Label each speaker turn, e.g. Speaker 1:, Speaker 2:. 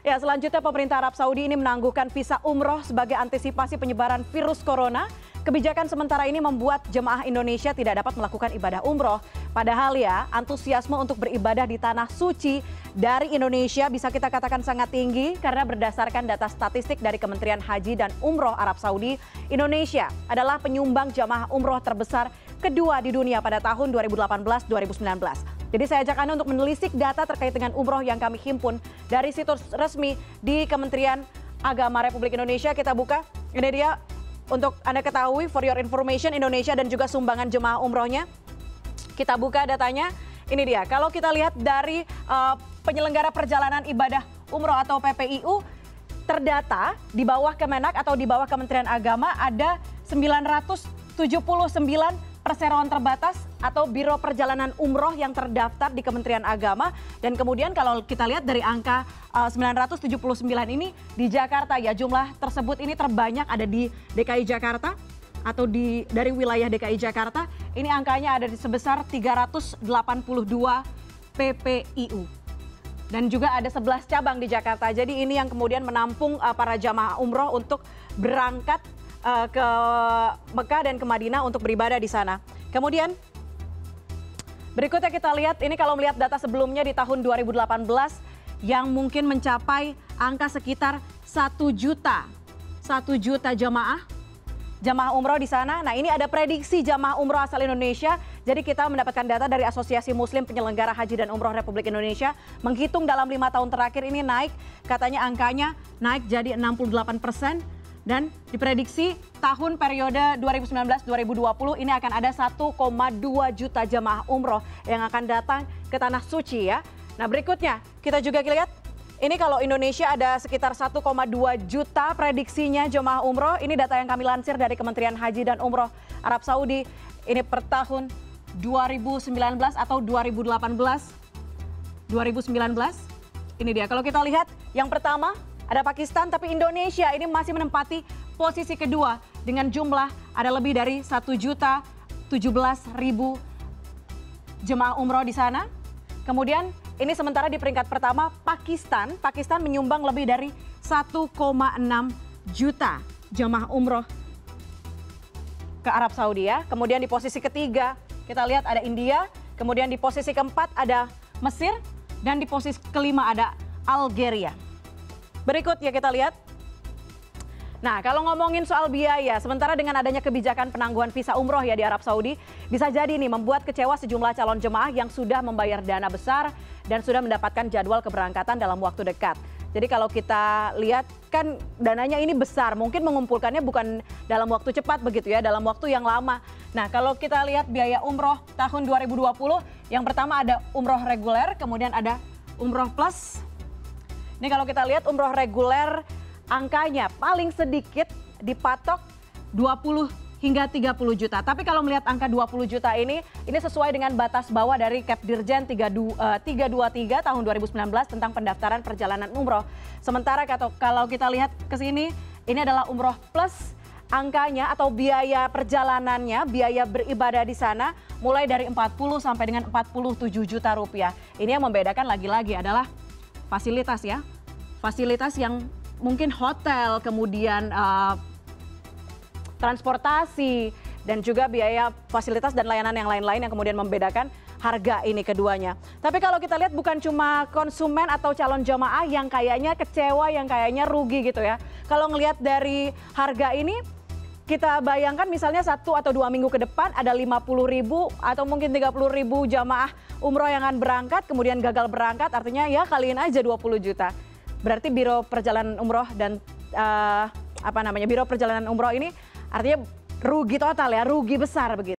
Speaker 1: Ya, selanjutnya pemerintah Arab Saudi ini menangguhkan visa umroh sebagai antisipasi penyebaran virus corona. Kebijakan sementara ini membuat jemaah Indonesia tidak dapat melakukan ibadah umroh. Padahal ya, antusiasme untuk beribadah di tanah suci dari Indonesia bisa kita katakan sangat tinggi karena berdasarkan data statistik dari Kementerian Haji dan Umroh Arab Saudi, Indonesia adalah penyumbang jemaah umroh terbesar kedua di dunia pada tahun 2018-2019. Jadi saya ajak Anda untuk menelisik data terkait dengan umroh yang kami himpun dari situs resmi di Kementerian Agama Republik Indonesia. Kita buka, ini dia untuk Anda ketahui, for your information, Indonesia dan juga sumbangan jemaah umrohnya. Kita buka datanya, ini dia. Kalau kita lihat dari penyelenggara perjalanan ibadah umroh atau PPIU, terdata di bawah Kemenak atau di bawah Kementerian Agama ada 979 perseroan terbatas atau biro perjalanan umroh yang terdaftar di Kementerian Agama. Dan kemudian kalau kita lihat dari angka 979 ini di Jakarta ya, jumlah tersebut ini terbanyak ada di DKI Jakarta atau dari wilayah DKI Jakarta. Ini angkanya ada di sebesar 382 PPIU. Dan juga ada 11 cabang di Jakarta. Jadi ini yang kemudian menampung para jamaah umroh untuk berangkat ke Mekah dan ke Madinah untuk beribadah di sana. Kemudian berikutnya kita lihat, ini kalau melihat data sebelumnya di tahun 2018 yang mungkin mencapai angka sekitar 1 juta jamaah umroh di sana. Nah, ini ada prediksi jamaah umroh asal Indonesia. Jadi kita mendapatkan data dari Asosiasi Muslim Penyelenggara Haji dan Umroh Republik Indonesia. Menghitung dalam 5 tahun terakhir ini naik, katanya angkanya naik jadi 68%. Dan diprediksi tahun periode 2019-2020 ini akan ada 1,2 juta jamaah umroh yang akan datang ke Tanah Suci ya. Nah, berikutnya kita juga lihat, ini kalau Indonesia ada sekitar 1,2 juta prediksinya jemaah umroh. Ini data yang kami lansir dari Kementerian Haji dan Umroh Arab Saudi. Ini per tahun 2019 atau 2018. 2019. Ini dia. Kalau kita lihat yang pertama ada Pakistan, tapi Indonesia ini masih menempati posisi kedua dengan jumlah ada lebih dari 1.017.000 jemaah umroh di sana. Kemudian ini sementara di peringkat pertama Pakistan menyumbang lebih dari 1,6 juta jemaah umroh ke Arab Saudi ya. Kemudian di posisi ketiga kita lihat ada India, kemudian di posisi keempat ada Mesir, dan di posisi kelima ada Algeria. Berikut ya kita lihat. Nah, kalau ngomongin soal biaya, sementara dengan adanya kebijakan penangguhan visa umroh ya di Arab Saudi, bisa jadi nih membuat kecewa sejumlah calon jemaah yang sudah membayar dana besar dan sudah mendapatkan jadwal keberangkatan dalam waktu dekat. Jadi kalau kita lihat kan dananya ini besar, mungkin mengumpulkannya bukan dalam waktu cepat begitu ya, dalam waktu yang lama. Nah, kalau kita lihat biaya umroh tahun 2020, yang pertama ada umroh reguler, kemudian ada umroh plus. Ini kalau kita lihat umroh reguler angkanya paling sedikit dipatok 20 hingga 30 juta. Tapi kalau melihat angka 20 juta ini sesuai dengan batas bawah dari Kepdirjen 323 tahun 2019 tentang pendaftaran perjalanan umroh. Sementara kalau kita lihat ke sini, ini adalah umroh plus, angkanya atau biaya perjalanannya, biaya beribadah di sana mulai dari 40 sampai dengan 47 juta rupiah. Ini yang membedakan lagi-lagi adalah fasilitas ya. Fasilitas yang mungkin hotel, kemudian transportasi, dan juga biaya fasilitas dan layanan yang lain-lain yang kemudian membedakan harga ini keduanya. Tapi kalau kita lihat bukan cuma konsumen atau calon jamaah yang kayaknya kecewa, yang kayaknya rugi gitu ya. Kalau ngelihat dari harga ini, kita bayangkan misalnya 1 atau 2 minggu ke depan ada 50.000 atau mungkin 30.000 jamaah umroh yang akan berangkat, kemudian gagal berangkat, artinya ya kaliin aja 20 juta. Berarti Biro Perjalanan Umroh dan Biro Perjalanan Umroh ini artinya rugi total ya, rugi besar begitu.